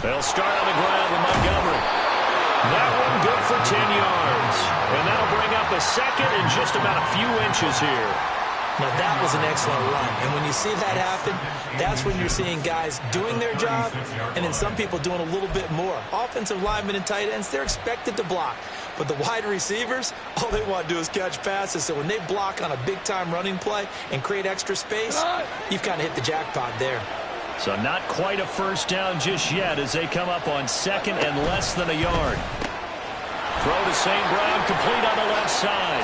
They'll start on the ground with Montgomery. That one good for 10 yards. And that'll bring up a second in just about a few inches here. Now, that was an excellent run. And when you see that happen, that's when you're seeing guys doing their job and then some people doing a little bit more. Offensive linemen and tight ends, they're expected to block. But the wide receivers, all they want to do is catch passes. So when they block on a big-time running play and create extra space, you've kind of hit the jackpot there. So not quite a first down just yet as they come up on second and less than a yard. Throw to St. Brown, complete on the left side.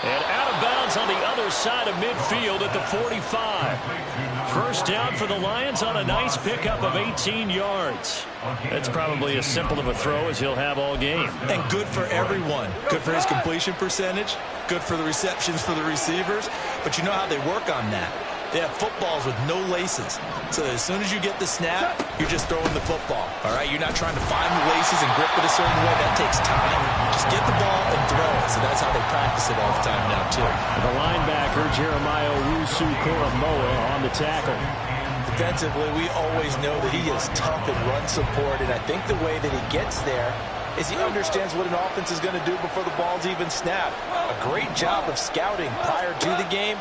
And out of bounds on the other side of midfield at the 45. First down for the Lions on a nice pickup of 18 yards. That's probably as simple of a throw as he'll have all game. And good for everyone. Good for his completion percentage. Good for the receptions for the receivers. But you know how they work on that. They have footballs with no laces. So as soon as you get the snap, you're just throwing the football. All right? You're not trying to find the laces and grip it a certain way. That takes time. Just get the ball and throw it. So that's how they practice it all the time now, too. The linebacker, Jeremiah Owusu-Koramoah, on the tackle. Defensively, we always know that he is tough and run support. And I think the way that he gets there is he understands what an offense is going to do before the ball's even snapped. A great job of scouting prior to the game,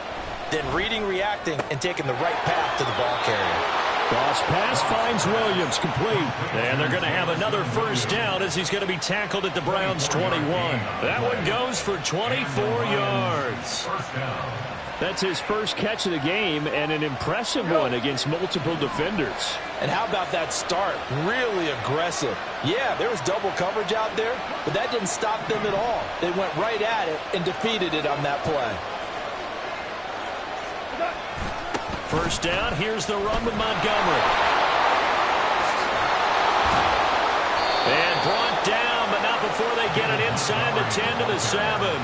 then reading, reacting, and taking the right path to the ball carrier. Cross pass finds Williams, complete. And they're going to have another first down as he's going to be tackled at the Browns' 21. That one goes for 24 yards. That's his first catch of the game and an impressive one against multiple defenders. And how about that start? Really aggressive. Yeah, there was double coverage out there, but that didn't stop them at all. They went right at it and defeated it on that play. First down, here's the run with Montgomery. And brought down, but not before they get it inside the 10 to the 7.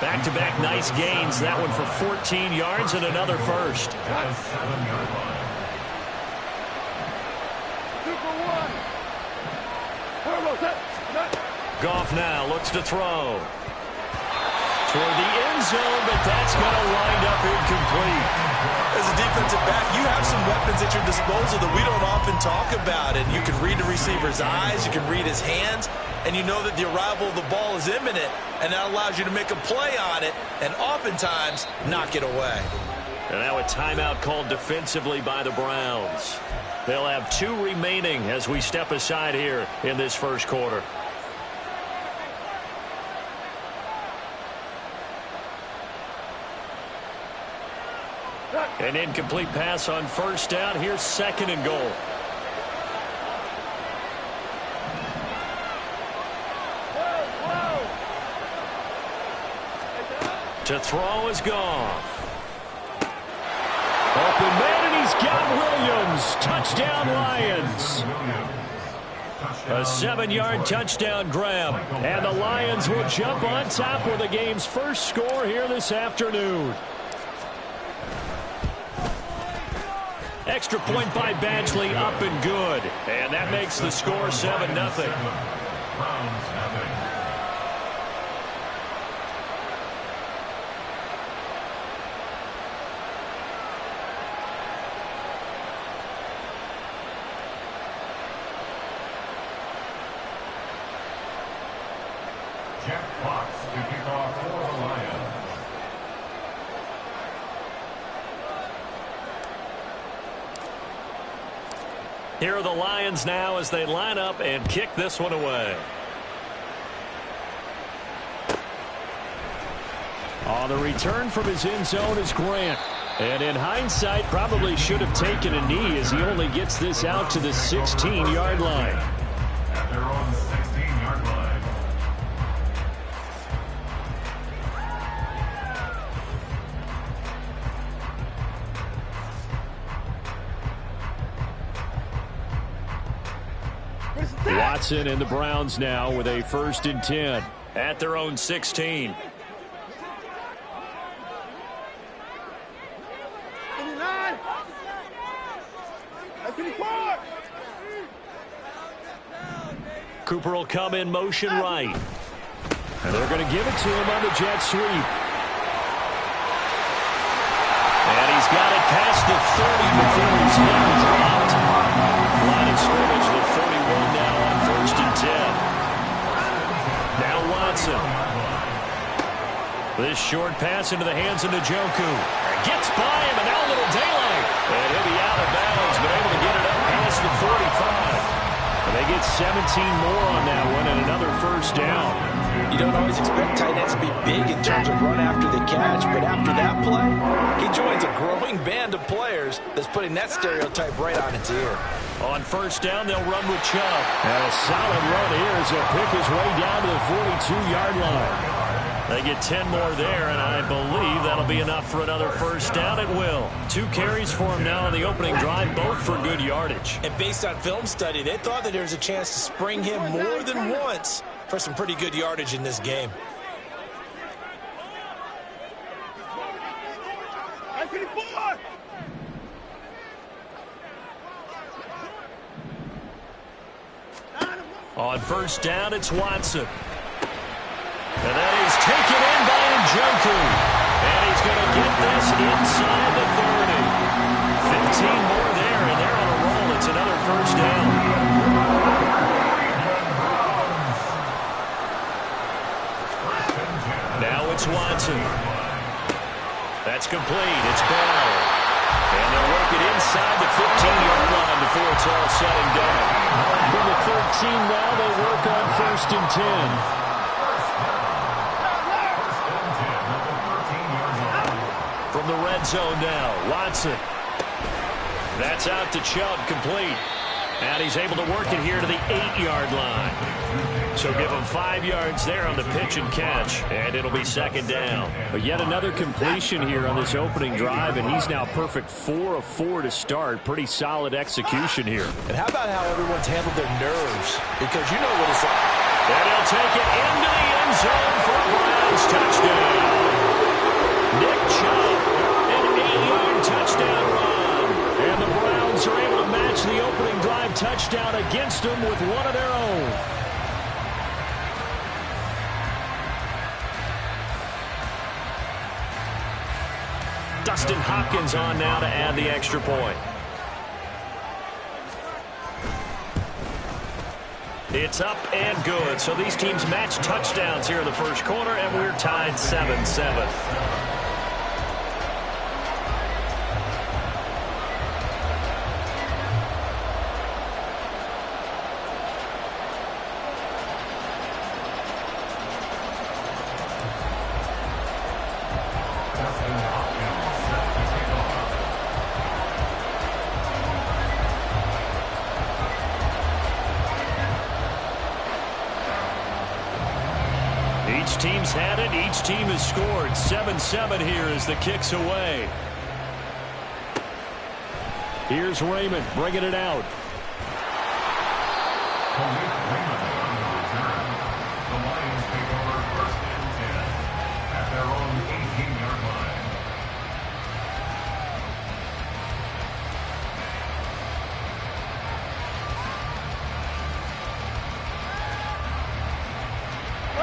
Back-to-back nice gains. That one for 14 yards and another first. Goff now looks to throw. Toward the end zone, but that's going to wind up incomplete. As a defensive back, you have some weapons at your disposal that we don't often talk about. And you can read the receiver's eyes, you can read his hands, and you know that the arrival of the ball is imminent, and that allows you to make a play on it and oftentimes knock it away. And now a timeout called defensively by the Browns. They'll have 2 remaining as we step aside here in this first quarter. An incomplete pass on first down. Here's second and goal. To throw is Goff. Open man, and he's got Williams. Touchdown, Lions. A 7-yard touchdown grab. And the Lions will jump on top with the game's first score here this afternoon. Extra point by Badgley, up and good. And that makes the score 7-0. Jack Fox to kick off for the Lions. Here are the Lions now as they line up and kick this one away. On the return from his end zone is Grant. And in hindsight, probably should have taken a knee as he only gets this out to the 16-yard line. At their own 16-yard line. Watson and the Browns now with a 1st and 10 at their own 16. Cooper will come in motion right. And they're going to give it to him on the jet sweep. And he's got it past the 30 before he's hit and dropped. Line of This short pass into the hands of Njoku. Gets by him, and now a little daylight. And he'll be out of bounds, but able to get it up past the 45. And they get 17 more on that one and another first down. You don't always expect tight ends to be big in terms of run after the catch, but after that play, he joins a growing band of players that's putting that stereotype right on its ear. On first down, they'll run with Chubb. And a solid run here as he'll pick his way down to the 42-yard line. They get 10 more there, and I believe that'll be enough for another first down. It will. 2 carries for him now on the opening drive, both for good yardage. And based on film study, they thought that there was a chance to spring him more than once for some pretty good yardage in this game. On first down, it's Watson. And that is taken in by Njoku. And he's going to get this inside the 30. 15 more there, and they're on a roll. It's another first down. Now it's Watson. That's complete. It's Bell. And they'll work it inside the 15-yard line before it's all said and done. From the 13 now, they work on first and 10. From the red zone now, Watson. That's out to Chubb, complete. And he's able to work it here to the 8-yard line. So give him 5 yards there on the pitch and catch, and it'll be second down. But yet another completion here on this opening drive, and he's now perfect 4 of 4 to start. Pretty solid execution here. And how about how everyone's handled their nerves? Because you know what it's like. And he'll take it into the end zone for a Browns touchdown. Nick Chubb, an 8-yard touchdown run. And the Browns are able to match the opening drive touchdown against them with one of their own. Dustin Hopkins on now to add the extra point. It's up and good. So these teams match touchdowns here in the first quarter, and we're tied 7-7. Each team's had it. Each team has scored. 7-7 here as the kick's away. Here's Raymond bringing it out. The Lions take over first and 10 at their own 18-yard line.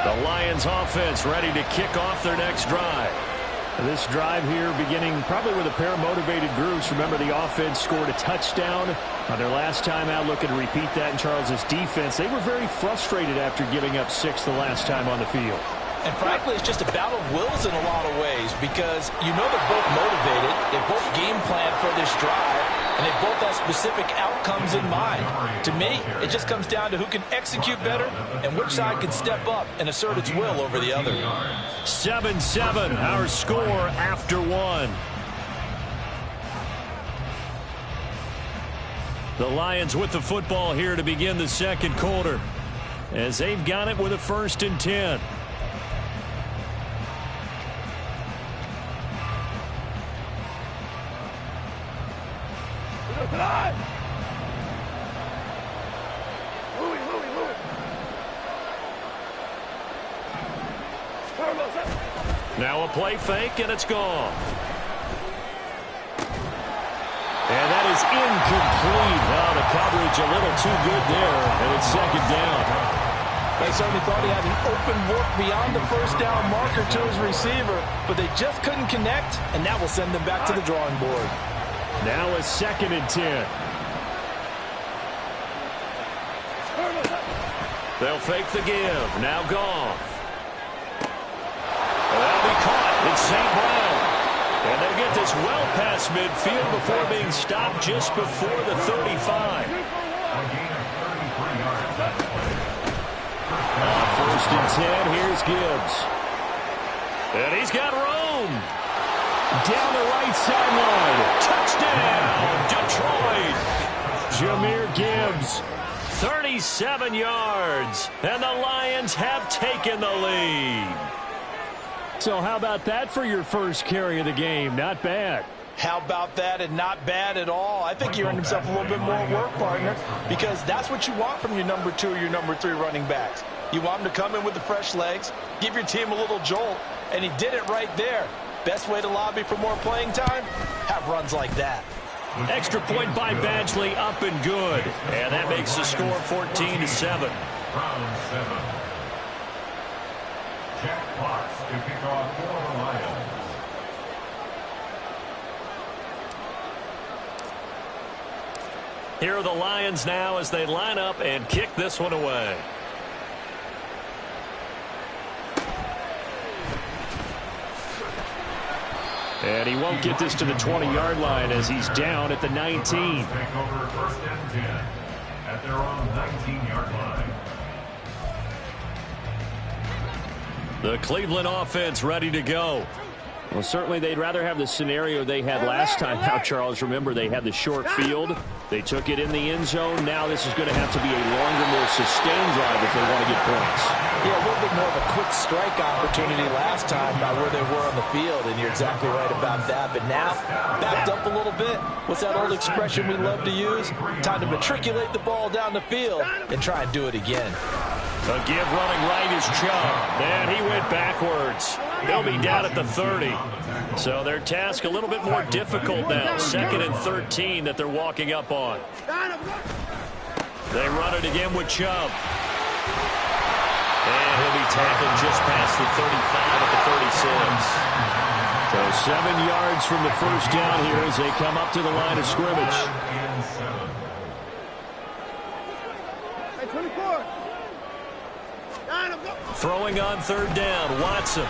The Lions offense ready to kick off their next drive. This drive here beginning probably with a pair of motivated groups. Remember, the offense scored a touchdown on their last time out. Looking to repeat that in Charles's defense. They were very frustrated after giving up 6 the last time on the field. And frankly, it's just a battle of wills in a lot of ways because you know they're both motivated. They both game plan for this drive, and they both have specific outcomes in mind. To me, it just comes down to who can execute better and which side can step up and assert its will over the other. 7-7, our score after 1. The Lions with the football here to begin the second quarter as they've got it with a first and 10. Now a play fake, and it's gone. And that is incomplete. Now the coverage a little too good there, and it's second down. They certainly thought he had an open work beyond the first down marker to his receiver, but they just couldn't connect, and that will send them back to the drawing board. Now a second and 10. They'll fake the give. Now Goff. That'll be caught It's St. Brown. And they'll get this well past midfield before being stopped just before the 35. First and 10, here's Gibbs. And he's got room. Down the right sideline. Touchdown, Detroit. Jahmyr Gibbs, 37 yards. And the Lions have taken the lead. So how about that for your first carry of the game? Not bad. How about that, and not bad at all. I think he earned himself a little bit more work, partner, because that's what you want from your number 2 or your number 3 running backs. You want him to come in with the fresh legs, give your team a little jolt, and he did it right there. Best way to lobby for more playing time? Have runs like that. Extra point by Badgley, up and good. And that makes the score 14-7. Round 7. Jack Fox to kick off for the Lions. Here are the Lions now as they line up and kick this one away. And he won't get this to the 20-yard line as he's down at the 19. Take over first and 10 at their own 19-yard line. The Cleveland offense ready to go. Well, certainly they'd rather have the scenario they had last time. Now, Charles, remember, they had the short field. They took it in the end zone. Now this is going to have to be a longer, more sustained drive if they want to get points. Yeah, a little bit more of a quick strike opportunity last time by where they were on the field, and you're exactly right about that. But now, backed up a little bit. What's that old expression we love to use? Time to matriculate the ball down the field and try and do it again. A give running right is Chubb. And he went backwards. They'll be down at the 30. So their task a little bit more difficult now. 2nd and 13 that they're walking up on. They run it again with Chubb. And he'll be tackled just past the 35 at the 36. So 7 yards from the first down here as they come up to the line of scrimmage. Throwing on 3rd down, Watson. Work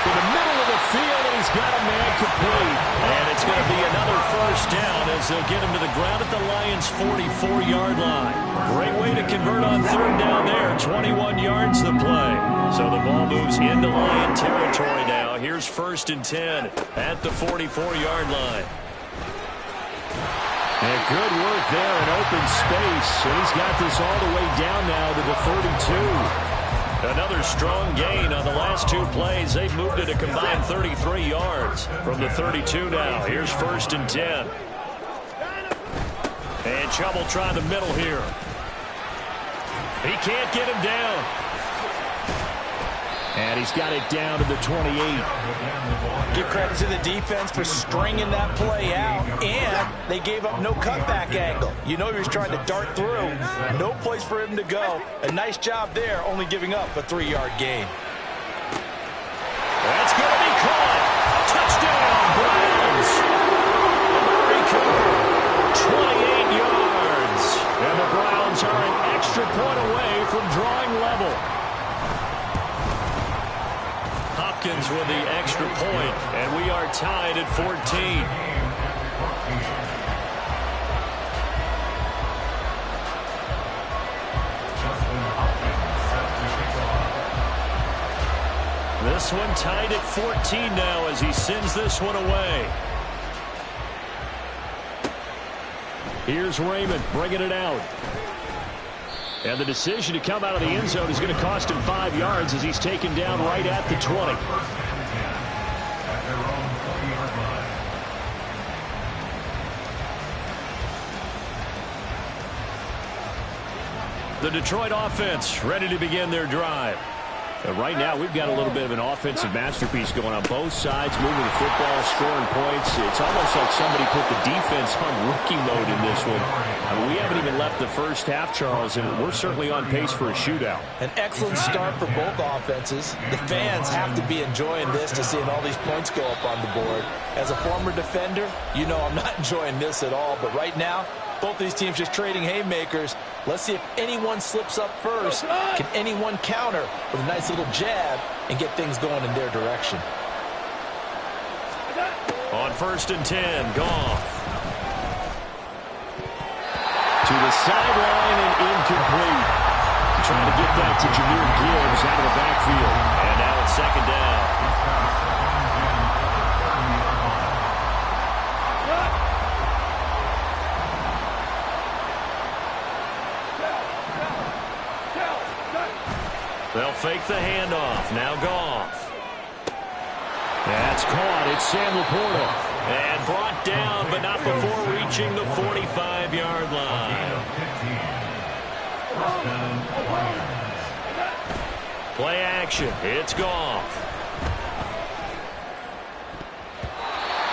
in the middle of the field, and he's got a man complete. And it's going to be another first down as they'll get him to the ground at the Lions' 44-yard line. Great way to convert on 3rd down there. 21 yards the play. So the ball moves into Lion territory now. Here's 1st and 10 at the 44-yard line. And good work there in open space. And he's got this all the way down now to the 32. Another strong gain on the last 2 plays. They've moved it a combined 33 yards from the 32 now. Here's 1st and 10. And Chubb will try the middle here. He can't get him down. And he's got it down to the 28. Give credit to the defense for stringing that play out, and they gave up no cutback angle. You know he was trying to dart through. No place for him to go. A nice job there, only giving up a 3-yard gain. That's going to be caught. Touchdown, Browns. Amari Cooper, 28 yards. And the Browns are an extra point away from drawing level. Hopkins with the extra point, and we are tied at 14. This one tied at 14 now as he sends this one away. Here's Raymond bringing it out. And the decision to come out of the end zone is going to cost him 5 yards as he's taken down right at the 20. The Detroit offense ready to begin their drive. Right now, we've got a little bit of an offensive masterpiece going on both sides, moving the football, scoring points. It's almost like somebody put the defense on rookie mode in this one. I mean, we haven't even left the first half, Charles, and we're certainly on pace for a shootout. An excellent start for both offenses. The fans have to be enjoying this to seeing all these points go up on the board. As a former defender, you know I'm not enjoying this at all, but right now, Both of these teams just trading haymakers. Let's see if anyone slips up first. Can anyone counter with a nice little jab and get things going in their direction? On 1st and 10, Goff. To the sideline and incomplete. Trying to get that to Jahmyr Gibbs out of the backfield. And now it's 2nd down. They'll fake the handoff. Now Goff. That's caught. It's Sam Laporta. And brought down, but not before reaching the 45-yard line. Play action. It's Goff.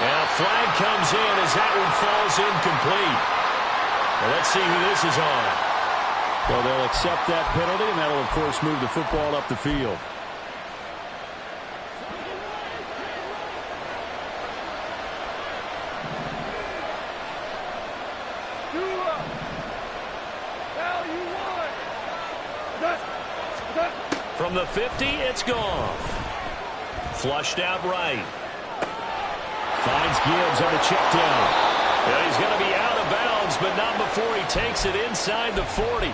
And a flag comes in as that one falls incomplete. Well, let's see who this is on. Well, they'll accept that penalty, and that'll, of course, move the football up the field. From the 50, it's Goff. Flushed out right. Finds Gibbs on the check down. Yeah, he's going to be out of bounds, but not before he takes it inside the 40.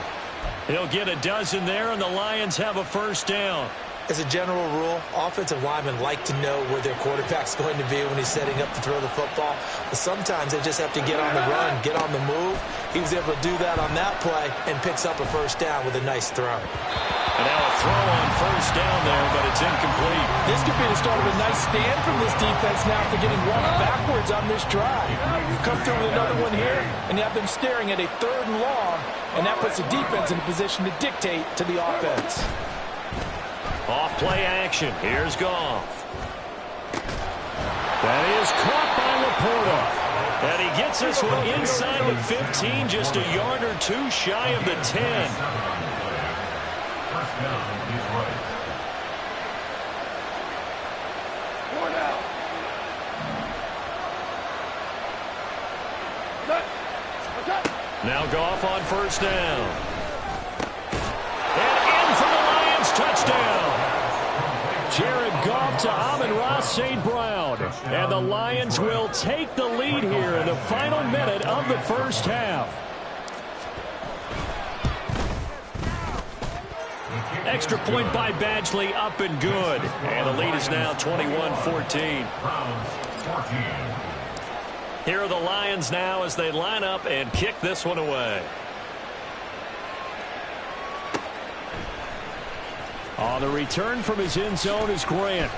He'll get a dozen there, and the Lions have a 1st down. As a general rule, offensive linemen like to know where their quarterback's going to be when he's setting up to throw the football. But sometimes they just have to get on the run, get on the move. He was able to do that on that play and picks up a 1st down with a nice throw. And now a throw on 1st down there, but it's incomplete. This could be the start of a nice stand from this defense now after getting run backwards on this drive. You come through with another one here, and you have them staring at a 3rd and long, and that puts the defense in a position to dictate to the offense. Off play action. Here's Goff. That is caught by Laporta. And he gets this one inside the 15, just a yard or two shy of the 10. Now Goff on 1st down. And in for the Lions touchdown. Jared Goff to Amon-Ra St. Brown. And the Lions will take the lead here in the final minute of the 1st half. Extra point by Badgley, up and good. And the lead is now 21-14. Here are the Lions now as they line up and kick this one away. On the return from his end zone is Grant.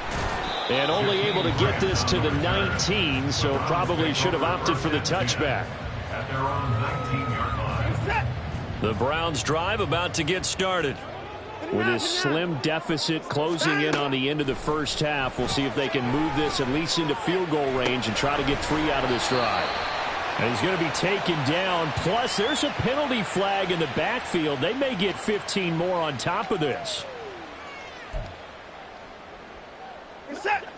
And only able to get this to the 19, so probably should have opted for the touchback. At their own 19-yard line. The Browns drive about to get started. With this slim deficit closing in on the end of the 1st half, we'll see if they can move this at least into field goal range and try to get 3 out of this drive. And he's going to be taken down. Plus, there's a penalty flag in the backfield. They may get 15 more on top of this.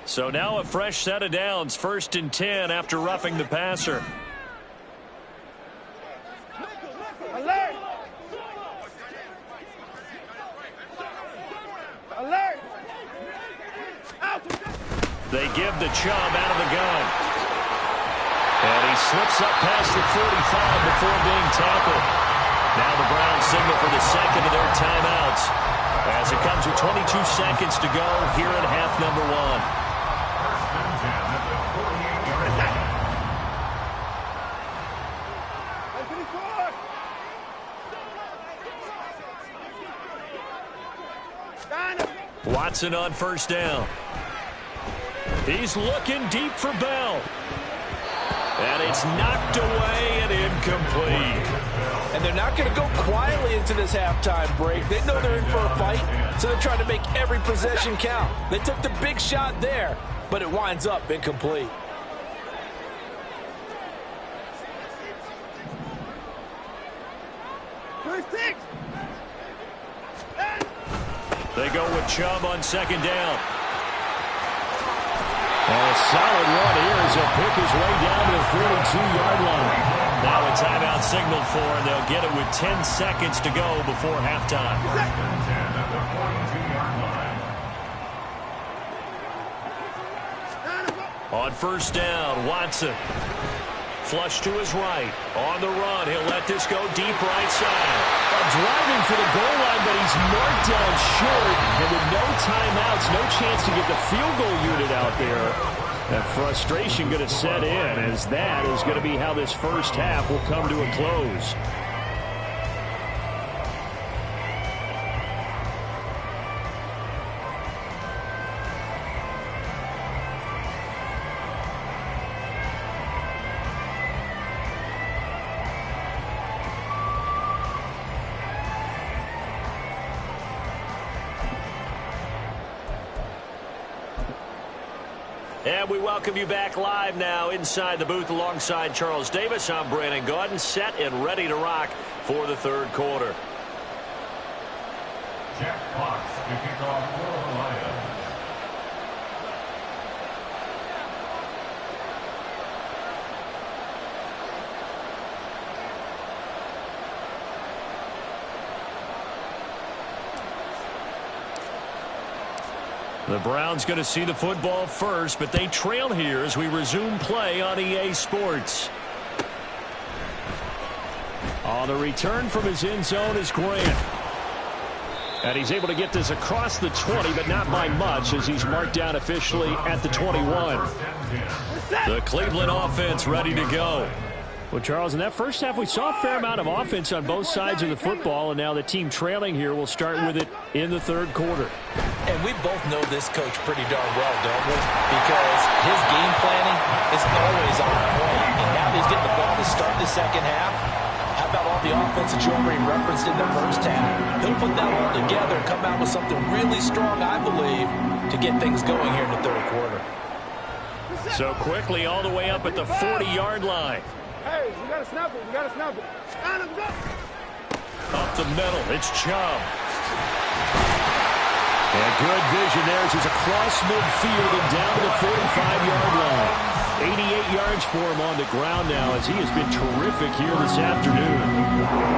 So now a fresh set of downs. 1st and 10 after roughing the passer. Alert! Alert! They give the Chubb out of the gun. And he slips up past the 45 before being tackled. Now the Browns signal for the 2nd of their timeouts as it comes with 22 seconds to go here in half number 1. Watson on 1st down. He's looking deep for Bell. And it's knocked away and incomplete. And they're not going to go quietly into this halftime break. They know they're in for a fight, so they're trying to make every possession count. They took the big shot there, but it winds up incomplete. They go with Chubb on 2nd down. And a solid run here as he'll pick his way down to the 42-yard line. Now a timeout signaled for, and they'll get it with 10 seconds to go before halftime. First and 10 at the 42-yard line. On first down, Watson. Flush to his right. On the run, he'll let this go deep right side. Driving for the goal line, but he's marked down short. And with no timeouts, no chance to get the field goal unit out there. That frustration going to set in, as that is going to be how this first half will come to a close. And we welcome you back live now inside the booth alongside Charles Davis. I'm Brandon Gaudin, set and ready to rock for the third quarter. Jack Fox to kick off for the Lions. The Browns going to see the football first, but they trail here as we resume play on EA Sports. On the return from his end zone is Grant. And he's able to get this across the 20, but not by much, as he's marked down officially at the 21. The Cleveland offense ready to go. Well, Charles, in that first half, we saw a fair amount of offense on both sides of the football, and now the team trailing here will start with it in the third quarter. And we both know this coach pretty darn well, don't we? Because his game planning is always on point. And now he's getting the ball to start the second half. How about all the offense that you already referenced in the first half? He'll put that all together and come out with something really strong, I believe, to get things going here in the third quarter. So quickly all the way up at the 40-yard line. Hey, we got to snap it. We got to snap it. Up the middle, it's Chubb. And good vision there as he's across midfield and down to the 45-yard line. 88 yards for him on the ground now, as he has been terrific here this afternoon.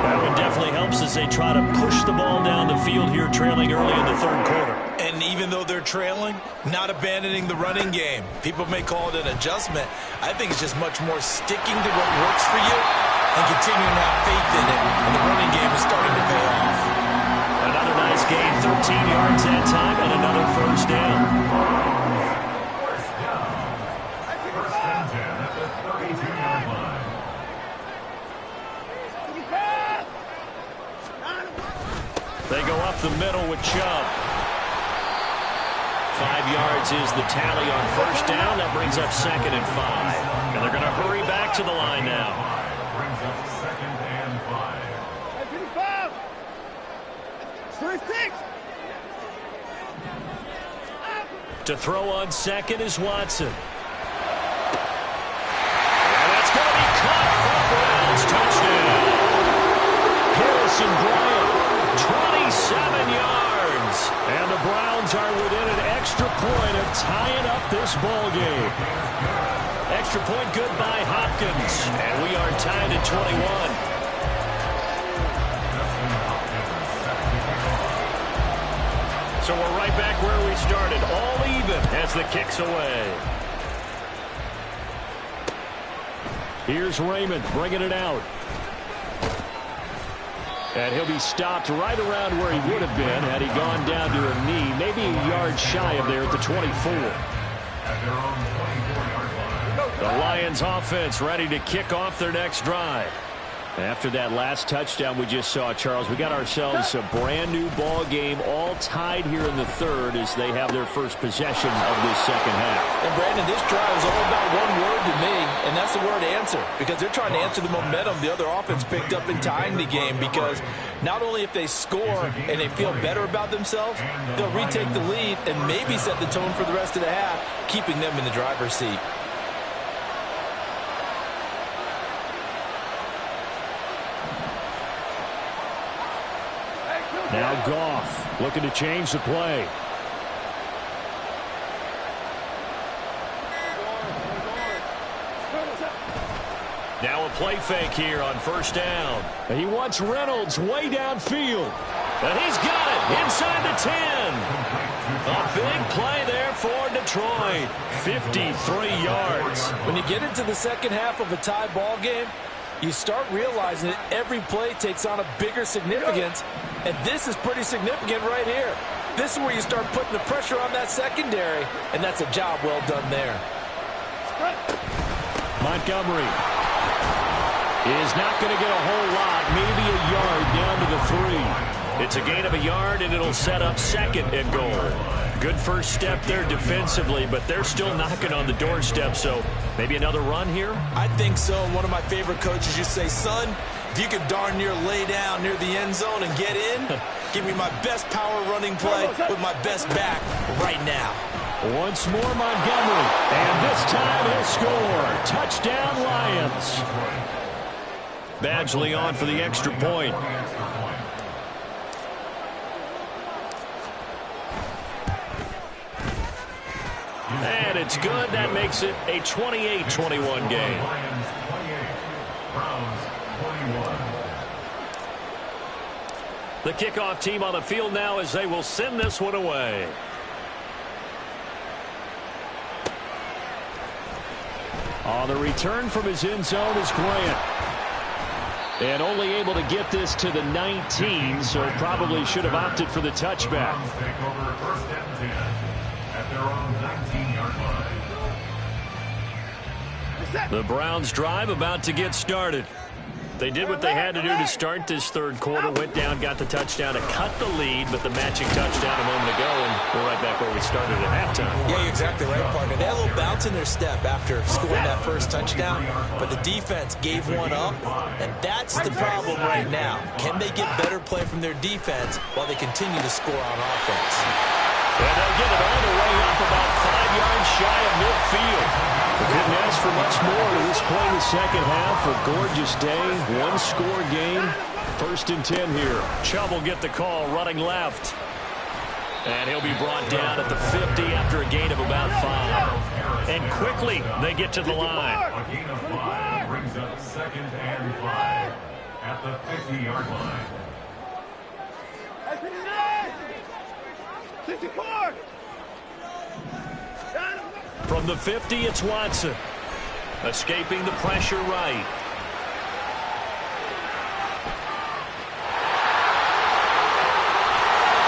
That one definitely helps as they try to push the ball down the field here, trailing early in the third quarter. And even though they're trailing, not abandoning the running game. People may call it an adjustment. I think it's just much more sticking to what works for you and continuing to have faith in it. And the running game is starting to pay off. Another nice gain, 13 yards that time, and another first down. First and 10 at the 32-yard line. They go up the middle with Chubb. 5 yards is the tally on first down. That brings up 2nd and 5. And they're going to hurry back to the line now. Brings up 2nd and 5. To throw on second is Watson. And that's going to be caught for Browns. Touchdown. Harrison Bryant, 27 yards. And the Browns are within an extra point of tying up this ball game. Extra point good by Hopkins. And we are tied at 21. So we're right back where we started, all even as the kick's away. Here's Raymond bringing it out. And he'll be stopped right around where he would have been had he gone down to a knee, maybe a yard shy of there at the 24. At their own 24-yard line. The Lions offense ready to kick off their next drive. After that last touchdown we just saw, Charles, we got ourselves a brand new ball game, all tied here in the third as they have their first possession of this second half. And Brandon, this drive is all about one word to me, and that's the word answer, because they're trying to answer the momentum the other offense picked up in tying the game, because not only if they score and they feel better about themselves, they'll retake the lead and maybe set the tone for the rest of the half, keeping them in the driver's seat. Now Goff looking to change the play. Now a play fake here on first down. He wants Reynolds way downfield. And he's got it inside the 10. A big play there for Detroit. 53 yards. When you get into the second half of a tie ball game, you start realizing that every play takes on a bigger significance. And this is pretty significant right here. This is where you start putting the pressure on that secondary. And that's a job well done there. Montgomery is not going to get a whole lot, maybe a yard down to the 3. It's a gain of a yard, and it'll set up second and goal. Good first step there defensively, but they're still knocking on the doorstep, so maybe another run here? I think so. One of my favorite coaches used to say, son, if you can darn near lay down near the end zone and get in, give me my best power running play with my best back right now. Once more Montgomery, and this time he'll score. Touchdown Lions. Badgley on for the extra point. And it's good. That makes it a 28-21 game. The kickoff team on the field now as they will send this one away. On the return from his end zone is Grant. And only able to get this to the 19, so probably should have opted for the touchback. The Browns drive about to get started. They did what they had to do to start this third quarter. Went down, got the touchdown to cut the lead, but the matching touchdown a moment ago, and we're right back where we started at halftime. Yeah, you're exactly right, partner. They had a little bounce in their step after scoring that first touchdown, but the defense gave one up, and that's the problem right now. Can they get better play from their defense while they continue to score on offense? And they'll get it all the way up about 5 yards shy of midfield. Couldn't ask for much more to this play in the second half. A gorgeous day, one-score game. 1st and 10 here. Chubb will get the call running left. And he'll be brought down at the 50 after a gain of about 5. And quickly, they get to the line. A gain of 5 brings up 2nd and 5 at the 50-yard line. From the 50, it's Watson. Escaping the pressure right.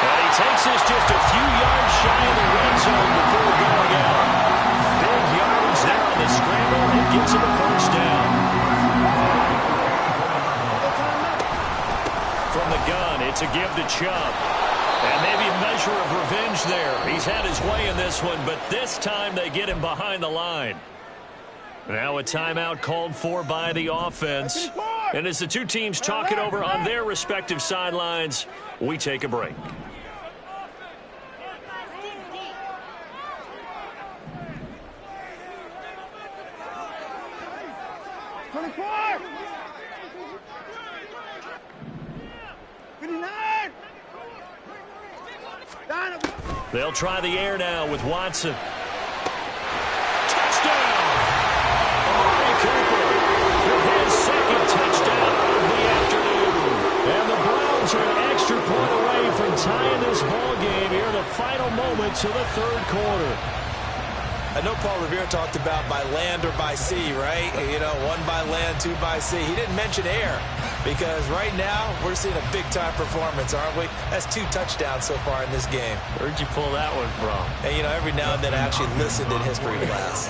And he takes this just a few yards shy of the red zone before going out. Big yards there on the scramble and gets him a first down. From the gun, it's a give to Chubb. And maybe a measure of revenge there. He's had his way in this one, but this time they get him behind the line. Now a timeout called for by the offense. And as the two teams talk it over on their respective sidelines, we take a break. They'll try the air now with Watson. Touchdown! Amari Cooper with his second touchdown of the afternoon. And the Browns are an extra point away from tying this ball game here in the final moments of the third quarter. I know Paul Revere talked about by land or by sea, right? You know, 1 by land, 2 by sea. He didn't mention air because right now we're seeing a big-time performance, aren't we? That's 2 touchdowns so far in this game. Where'd you pull that one from? And, you know, every now and then I actually listened in history class.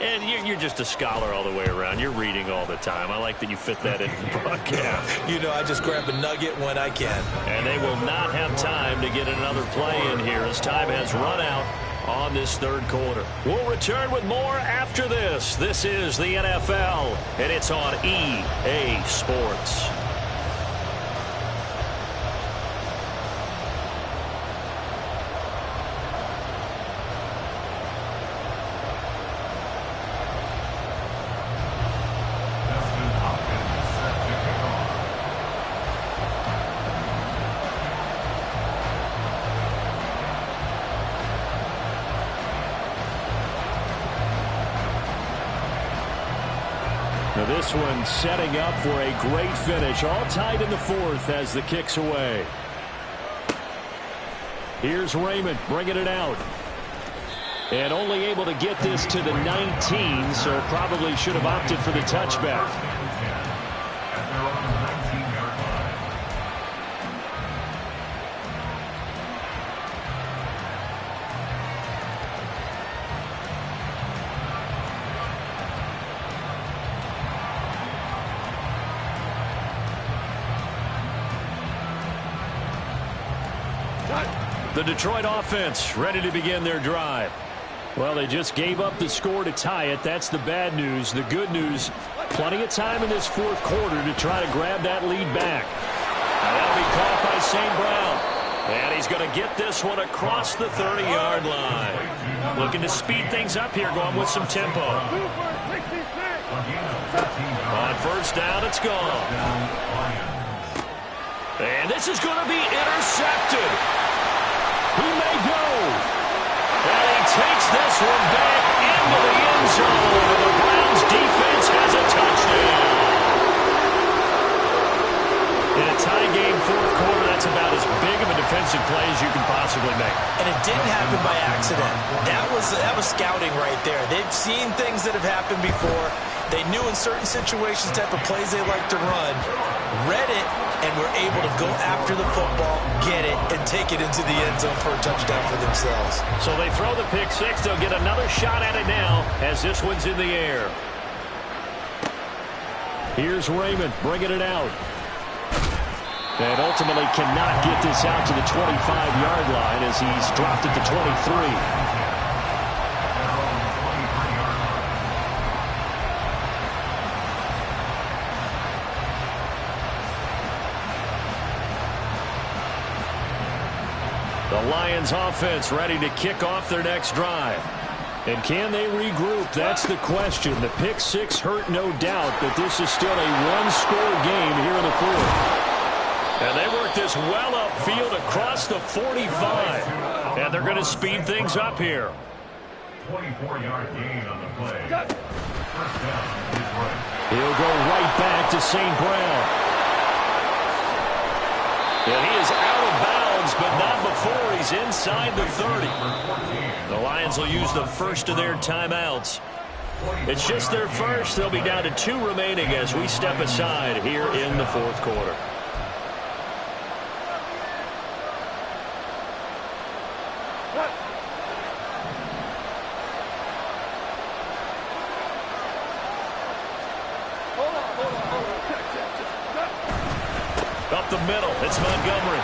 And you're just a scholar all the way around. You're reading all the time. I like that you fit that into the broadcast. You know, I just grab a nugget when I can. And they will not have time to get another play in here as time has run out on this third quarter. We'll return with more after this. This is the NFL, and it's on EA Sports. This one setting up for a great finish. All tied in the fourth as the kick's away. Here's Raymond bringing it out. And only able to get this to the 19, so probably should have opted for the touchback. The Detroit offense ready to begin their drive. Well, they just gave up the score to tie it. That's the bad news. The good news, plenty of time in this fourth quarter to try to grab that lead back. That'll be caught by St. Brown. And he's going to get this one across the 30-yard line. Looking to speed things up here, going with some tempo. On first down, it's gone. And this is going to be intercepted. He may go. And he takes this one back into the end zone. And the Browns defense has a touchdown. In a tie game fourth quarter, that's about as big of a defensive play as you can possibly make. And it didn't happen by accident. That was scouting right there. They've seen things that have happened before. They knew in certain situations type of plays they like to run, read it, and were able to go after the football, get it, and take it into the end zone for a touchdown for themselves. So they throw the pick six. They'll get another shot at it now as this one's in the air. Here's Raymond bringing it out. And ultimately cannot get this out to the 25-yard line as he's dropped it to 23. The Lions offense ready to kick off their next drive. And can they regroup? That's the question. The pick six hurt, no doubt, but this is still a one-score game here in the fourth. And they work this well upfield across the 45. And they're going to speed things up here. 24-yard gain on the play. First down is right. He'll go right back to St. Brown. And he is out of bounds, but not before he's inside the 30. The Lions will use the first of their timeouts. It's just their first. They'll be down to 2 remaining as we step aside here in the fourth quarter. Up the middle, it's Montgomery.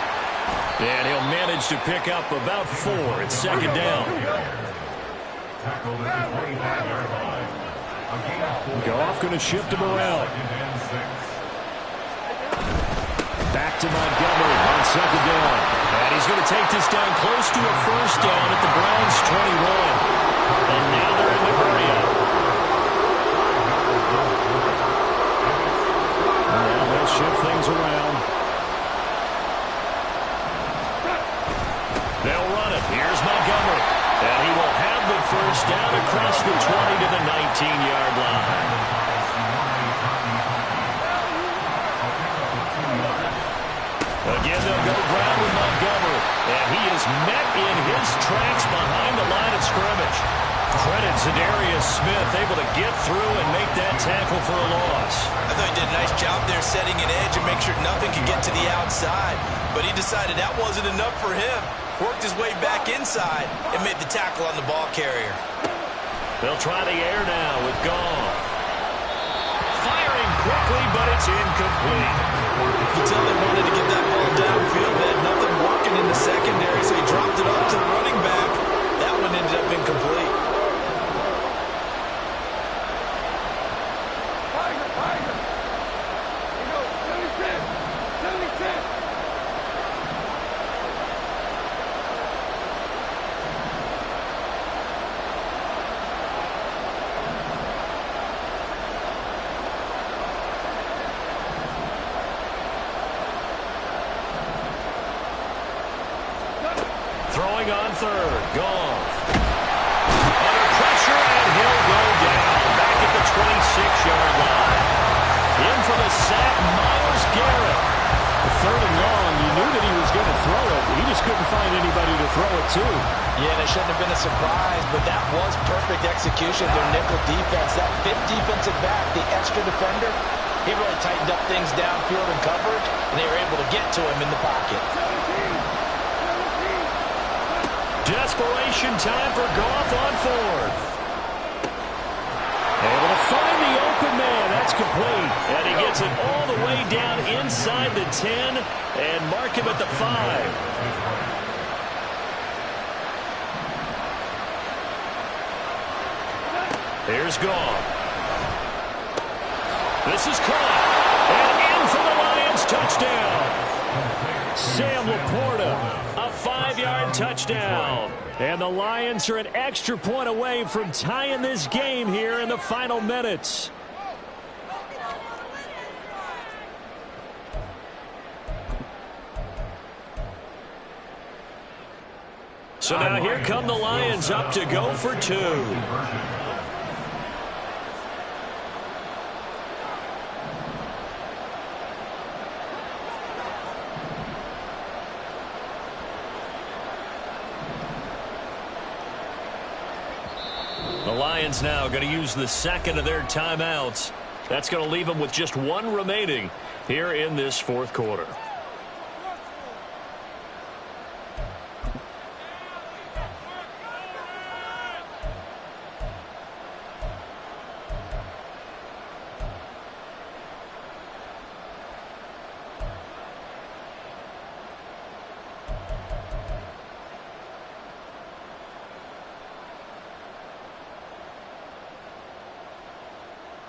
And he'll manage to pick up about 4. It's second down. Goff going to shift him around. Back to Montgomery on second down. And he's going to take this down close to a first down at the Browns' 21. And now they're in the hurry-up. Now they'll shift things around. They'll run it. Here's Montgomery. And he will have the first down across the 20 to the 19-yard line. Again, they'll go ground with Montgomery. And he is met in his tracks behind the line of scrimmage. Credit Zadarius Smith, able to get through and make that tackle for a loss. I thought he did a nice job there setting an edge and make sure nothing could get to the outside. But he decided that wasn't enough for him. Worked his way back inside and made the tackle on the ball carrier. They'll try the air now with Goff. Firing quickly, but it's incomplete. You can tell they wanted to get that ball downfield. They had nothing working in the secondary, so he dropped it off to the running back. That one ended up incomplete. Throwing on third. Goff. Under pressure, and he'll go down. Back at the 26-yard line. 3rd and long. You knew that he was going to throw it. He just couldn't find anybody to throw it to. Yeah, and it shouldn't have been a surprise, but that was perfect execution. Their nickel defense, that fifth defensive back, the extra defender, he really tightened up things downfield in coverage, and they were able to get to him in the pocket. Desperation time for Goff on 4th. Able to find the open man. That's complete. And he gets it all the way down inside the 10 and mark him at the 5. Here's Goff. This is caught. And in for the Lions touchdown. Sam Laporta, a 5-yard touchdown. And the Lions are an extra point away from tying this game here in the final minutes. So now here come the Lions up to go for 2. The Lions now going to use the second of their timeouts. That's going to leave them with just 1 remaining here in this 4th quarter.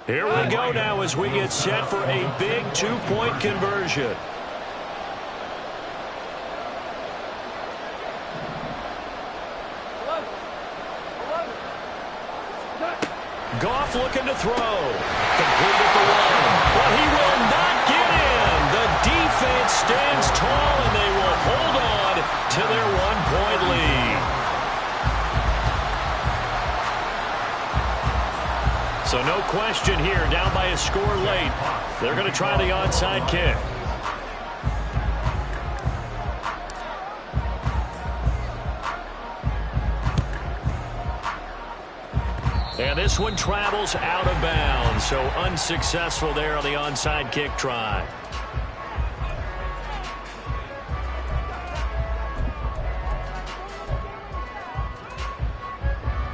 Here we go now as we get set for a big 2-point conversion. Goff looking to throw. Complete at the 1. But he will not get in. The defense stands tall and they will hold on to their 1-point lead. So no question here, down by a score late. They're going to try the onside kick. And this one travels out of bounds, so unsuccessful there on the onside kick try.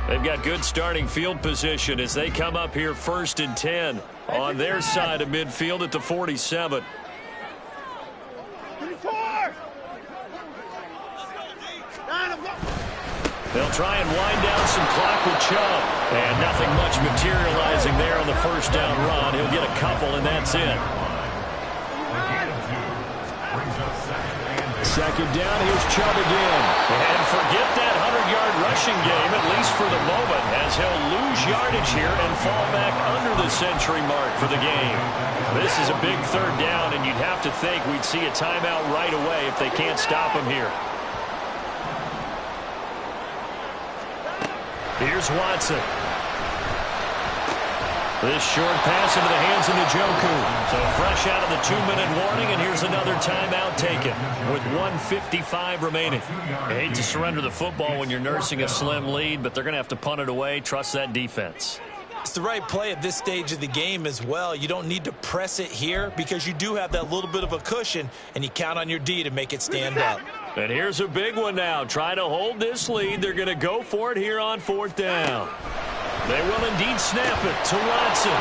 They've got good starting field position as they come up here 1st and 10 on their side of midfield at the 47. They'll try and wind down some clock with Chubb. And nothing much materializing there on the 1st down run. He'll get a couple, and that's it. 2nd down, here's Chubb again. And forget that 100-yard rushing game, at least for the moment, as he'll lose yardage here and fall back under the century mark for the game. This is a big 3rd down, and you'd have to think we'd see a timeout right away if they can't stop him here. Here's Watson. This short pass into the hands of Njoku. So fresh out of the 2-minute warning, and here's another timeout taken with 1:55 remaining. I hate to surrender the football when you're nursing a slim lead, but they're going to have to punt it away. Trust that defense. It's the right play at this stage of the game as well. You don't need to press it here because you do have that little bit of a cushion, and you count on your D to make it stand up. And here's a big one now. Trying to hold this lead. They're going to go for it here on 4th down. They will indeed snap it to Watson.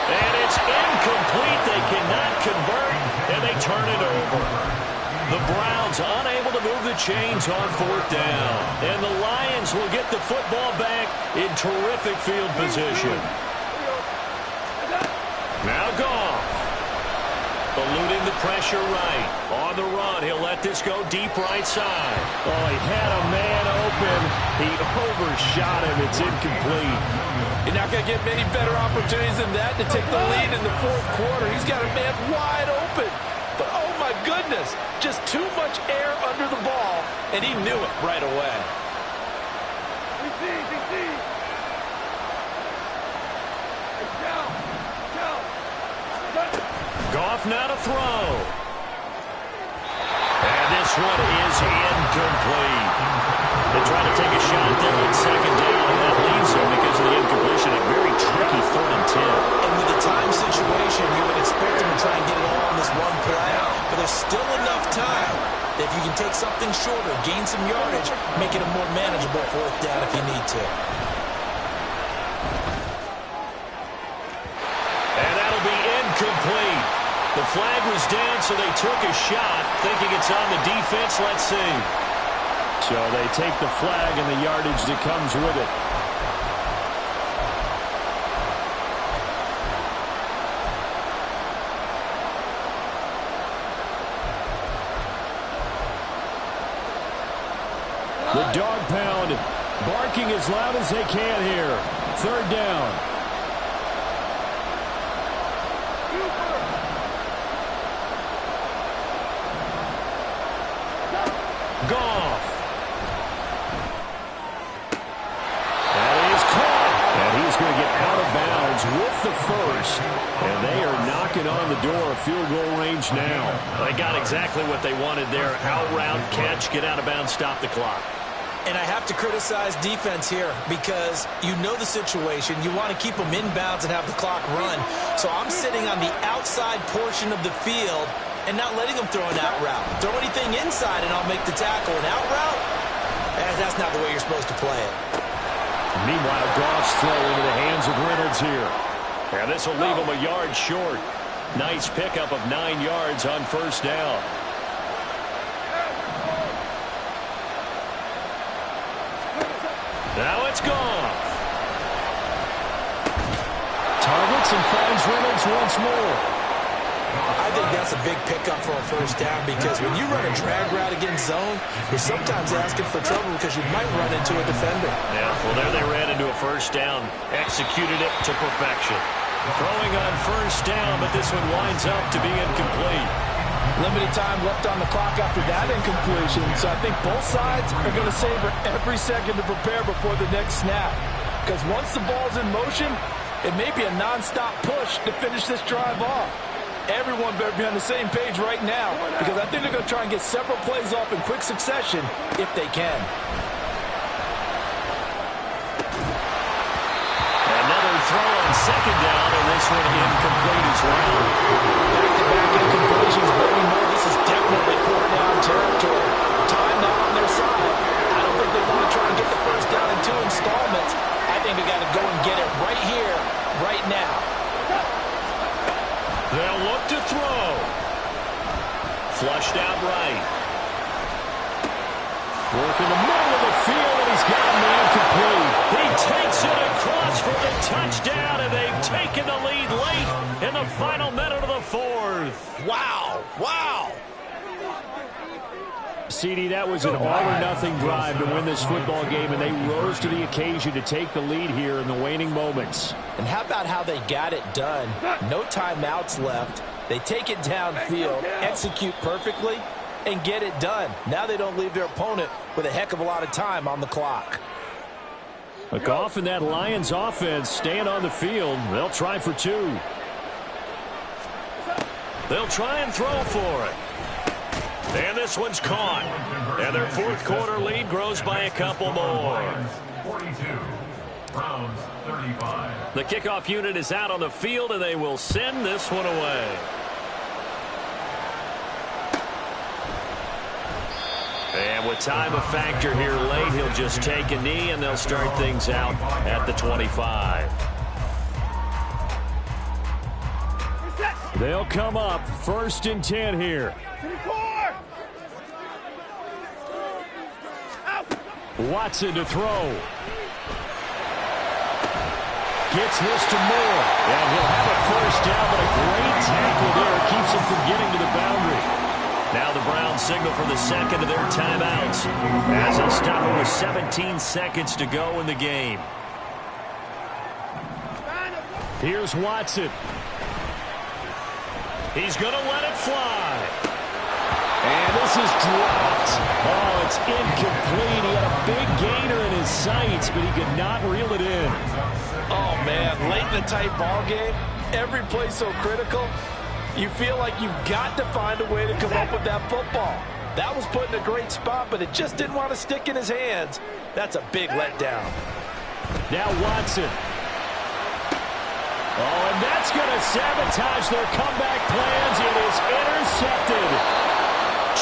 And it's incomplete. They cannot convert, and they turn it over. The Browns unable to move the chains on 4th down. And the Lions will get the football back in terrific field position. Now Goff. Eluding the pressure right. On the run, he'll let this go deep right side. Oh, he had a man open. He overshot him. It's incomplete. You're not going to get many better opportunities than that to take the lead in the 4th quarter. He's got a man wide open. But, oh, my goodness, just too much air under the ball, and he knew it right away. Goff now to throw. this one is incomplete. They try to take a shot there on second down, and that leaves them because of the incompletion. A very tricky 3rd and 10. And with the time situation, you would expect them to try and get it all on this one play, but there's still enough time that if you can take something shorter, gain some yardage, make it a more manageable 4th down if you need to. And that'll be incomplete. The flag was down, so they took a shot, thinking it's on the defense. Let's see. So they take the flag and the yardage that comes with it. The dog pound barking as loud as they can here. 3rd down. Goff. That is caught. And he's going to get out of bounds with the first. And they are knocking on the door of field goal range now. They got exactly what they wanted there. Out route, catch, get out of bounds, stop the clock. And I have to criticize defense here because you know the situation. You want to keep them inbounds and have the clock run. So I'm sitting on the outside portion of the field and not letting them throw an out route. Throw anything inside and I'll make the tackle. An out route? That's not the way you're supposed to play it. Meanwhile, Goff's throw into the hands of Reynolds here. And this will leave him a yard short. Nice pickup of 9 yards on 1st down. Now it's Goff. Targets and finds Reynolds once more. I think that's a big pickup for a 1st down because when you run a drag route against zone, you're sometimes asking for trouble because you might run into a defender. Yeah, well, there they ran into a 1st down. Executed it to perfection. Throwing on 1st down, but this one winds up to be incomplete. Limited time left on the clock after that incompletion, so I think both sides are going to savor every second to prepare before the next snap. Because once the ball's in motion, it may be a non-stop push to finish this drive off. Everyone better be on the same page right now because I think they're going to try and get several plays off in quick succession if they can. Another throw on 2nd down, and this one incomplete as well. Back-to-back incompletions, but we know this is definitely 4th down territory. Time now on their side. I don't think they want to try and get the 1st down in 2 installments. I think they got to go and get it right here, right now. They'll look to throw. Flushed out right. Working the middle of the field, and he's got him incomplete. He takes it across for the touchdown, and they've taken the lead late in the final minute of the 4th. Wow. Wow. CD, that was an all-or-nothing drive to win this football game, and they rose to the occasion to take the lead here in the waning moments. And how about how they got it done? No timeouts left. They take it downfield, execute perfectly, and get it done. Now they don't leave their opponent with a heck of a lot of time on the clock. Goff and that Lions offense staying on the field. They'll try for 2. They'll try and throw for it. And this one's caught. And their 4th quarter lead grows by a couple more. 42, Browns 35. The kickoff unit is out on the field, and they will send this one away. And with time a factor here late, he'll just take a knee, and they'll start things out at the 25. They'll come up 1st and 10 here. Watson to throw. Gets this to Moore. And he'll have a 1st down, but a great tackle there keeps him from getting to the boundary. Now the Browns signal for the 2nd of their timeouts as a stopper with 17 seconds to go in the game. Here's Watson. He's going to let it fly. And this is dropped. Oh, it's incomplete. He had a big gainer in his sights, but he could not reel it in. Oh, man, late in the tight ball game, every play so critical, you feel like you've got to find a way to come up with that football. That was put in a great spot, but it just didn't want to stick in his hands. That's a big letdown. Now Watson. Oh, and that's going to sabotage their comeback plans. It is intercepted.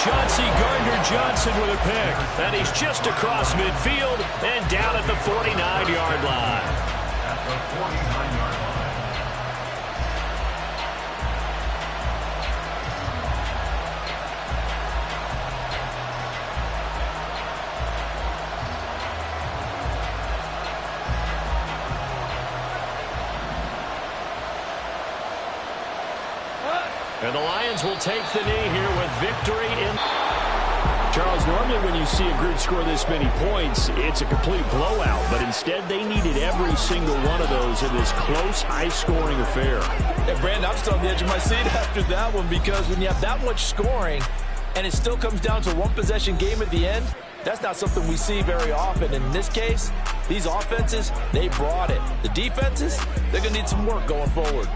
Chauncey Gardner-Johnson with a pick. And he's just across midfield and down at the 49-yard line. At the 49-yard line. And the Lions will take the knee here with victory in. Charles, normally when you see a group score this many points, it's a complete blowout. But instead, they needed every single one of those in this close, high-scoring affair. Yeah, Brandon, I'm still on the edge of my seat after that one, because when you have that much scoring and it still comes down to a one-possession game at the end, that's not something we see very often. And in this case, these offenses, they brought it. The defenses, they're going to need some work going forward.